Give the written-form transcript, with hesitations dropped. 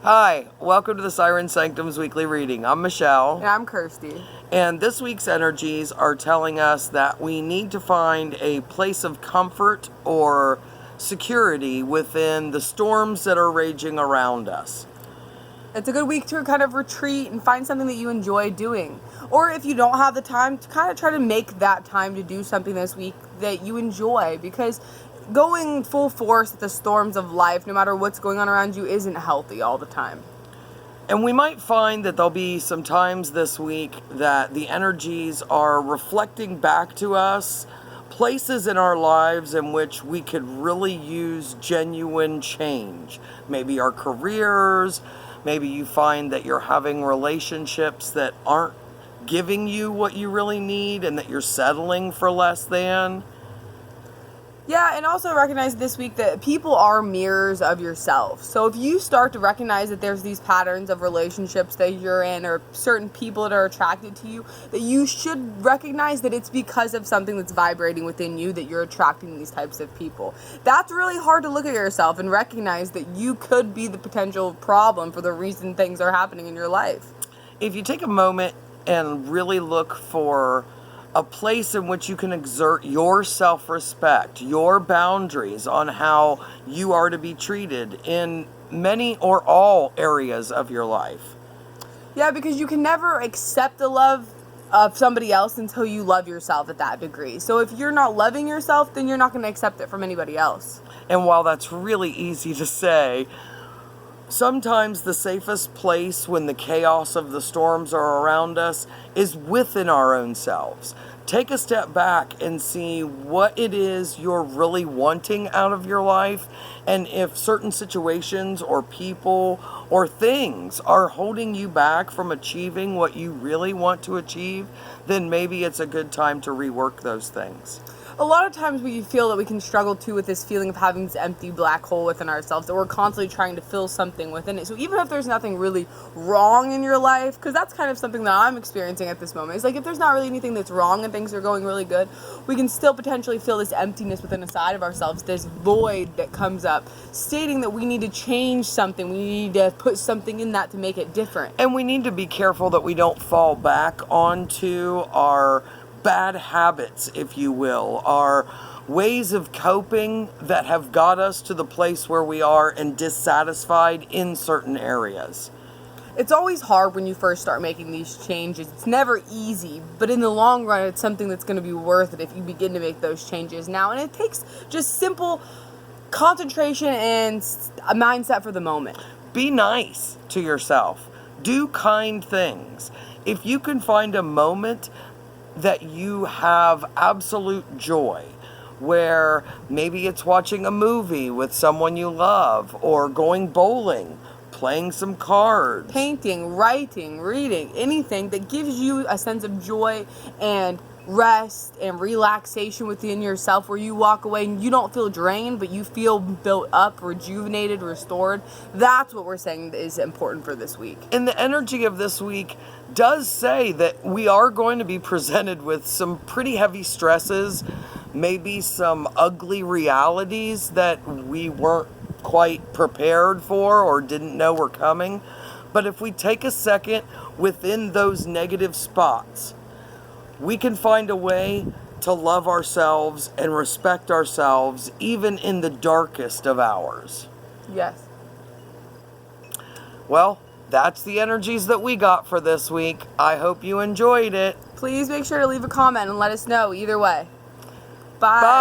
Hi, welcome to the Siren Sanctum's weekly reading. I'm Michelle. And I'm Kirsty. And this week's energies are telling us that we need to find a place of comfort or security within the storms that are raging around us. It's a good week to kind of retreat and find something that you enjoy doing. Or if you don't have the time, to kind of try to make that time to do something this week that you enjoy, because going full force at the storms of life, no matter what's going on around you, isn't healthy all the time. And we might find that there'll be some times this week that the energies are reflecting back to us places in our lives in which we could really use genuine change. Maybe our careers, maybe you find that you're having relationships that aren't giving you what you really need and that you're settling for less than. Yeah, and also recognize this week that people are mirrors of yourself. So if you start to recognize that there's these patterns of relationships that you're in or certain people that are attracted to you, that you should recognize that it's because of something that's vibrating within you that you're attracting these types of people. That's really hard to look at yourself and recognize that you could be the potential problem for the reason things are happening in your life. If you take a moment and really look for a place in which you can exert your self-respect, your boundaries on how you are to be treated in many or all areas of your life. Yeah, because you can never accept the love of somebody else until you love yourself at that degree. So if you're not loving yourself, then you're not going to accept it from anybody else. And while that's really easy to say, sometimes the safest place when the chaos of the storms are around us is within our own selves. Take a step back and see what it is you're really wanting out of your life, and if certain situations or people or things are holding you back from achieving what you really want to achieve, then maybe it's a good time to rework those things. A lot of times we feel that we can struggle too with this feeling of having this empty black hole within ourselves, that we're constantly trying to fill something within it. So even if there's nothing really wrong in your life, because that's kind of something that I'm experiencing at this moment, it's like if there's not really anything that's wrong and things are going really good, we can still potentially feel this emptiness within the side of ourselves, this void that comes up, stating that we need to change something, we need to put something in that to make it different. And we need to be careful that we don't fall back onto our bad habits, if you will, are ways of coping that have got us to the place where we are and dissatisfied in certain areas. It's always hard when you first start making these changes. It's never easy, but in the long run, it's something that's going to be worth it if you begin to make those changes now. And it takes just simple concentration and a mindset for the moment. Be nice to yourself. Do kind things. If you can find a moment that you have absolute joy, where maybe it's watching a movie with someone you love, or going bowling, playing some cards, painting, writing, reading, anything that gives you a sense of joy and rest and relaxation within yourself, where you walk away and you don't feel drained, but you feel built up, rejuvenated, restored. That's what we're saying is important for this week. And the energy of this week does say that we are going to be presented with some pretty heavy stresses, maybe some ugly realities that we weren't quite prepared for or didn't know were coming. But if we take a second within those negative spots, we can find a way to love ourselves and respect ourselves even in the darkest of hours. Yes. Well, that's the energies that we got for this week. I hope you enjoyed it. Please make sure to leave a comment and let us know either way. Bye.